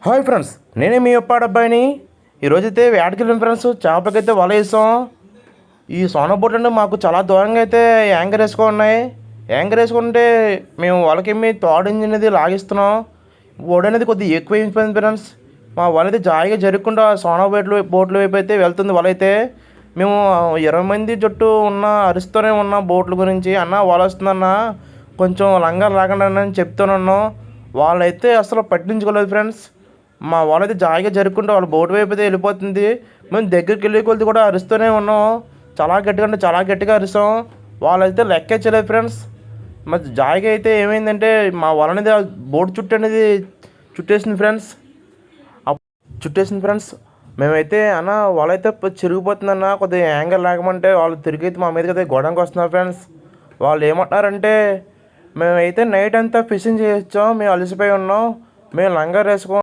Hi friends, నేనే మీ అప్పాడు అబ్బాయిని. ఈరోజైతే వేటకి వెళ్ళిన ఫ్రెండ్స్, చేపలకైతే వల వేసాం. ఈ సోనా బోట్ అంటే మాకు చాలా దూరంగా అయితే యాంకర్ వేసుకొని ఉన్నాయి. యాంకర్ వేసుకుంటే మేము వలకేమి తాడు ఇంజిన్ అనేది లాగిస్తున్నాం. ఓడి అనేది కొద్దిగా ఎక్కువ అయిపోయింది ఫ్రెండ్స్. మా వల అయితే జాయిగా జరుపుకుంటూ సోనా బోట్ల వైపు అయితే వెళ్తుంది వల అయితే. మేము 20 మంది చుట్టూ ఉన్న అరుస్తూనే ఉన్నాం బోట్ల గురించి. అన్న వల వస్తుందన్న, కొంచెం లంగా లాగండి అని చెప్తూనే. వాళ్ళైతే అసలు పట్టించుకోలేదు ఫ్రెండ్స్. మా వాళ్ళైతే జాయిగా జరుపుకుంటూ వాళ్ళ బోటు వైపు అయితే వెళ్ళిపోతుంది. మేము దగ్గరికి వెళ్ళే కొద్ది కూడా అరుస్తూనే ఉన్నాం. చాలా గట్టిగా అంటే చాలా గట్టిగా అరుస్తాం. వాళ్ళైతే లెక్కేచ్చలేదు ఫ్రెండ్స్. మరి జాయిగా అయితే ఏమైందంటే మా వల అనేది బోటు చుట్టూ అనేది చుట్టేసింది ఫ్రెండ్స్. చుట్టేసింది ఫ్రెండ్స్. మేమైతే అన్న వాళ్ళైతే చిరిగిపోతుందన్న, కొద్దిగా యాంగర్ లేకమంటే వాళ్ళు తిరిగి మా మీదకి అయితే గొడవకి వస్తున్నారు ఫ్రెండ్స్. వాళ్ళు ఏమంటున్నారంటే మేమైతే నైట్ అంతా ఫిషింగ్ చేయొచ్చాం, మేము అలసిపోయి ఉన్నాం, మేము లంగా వేసుకో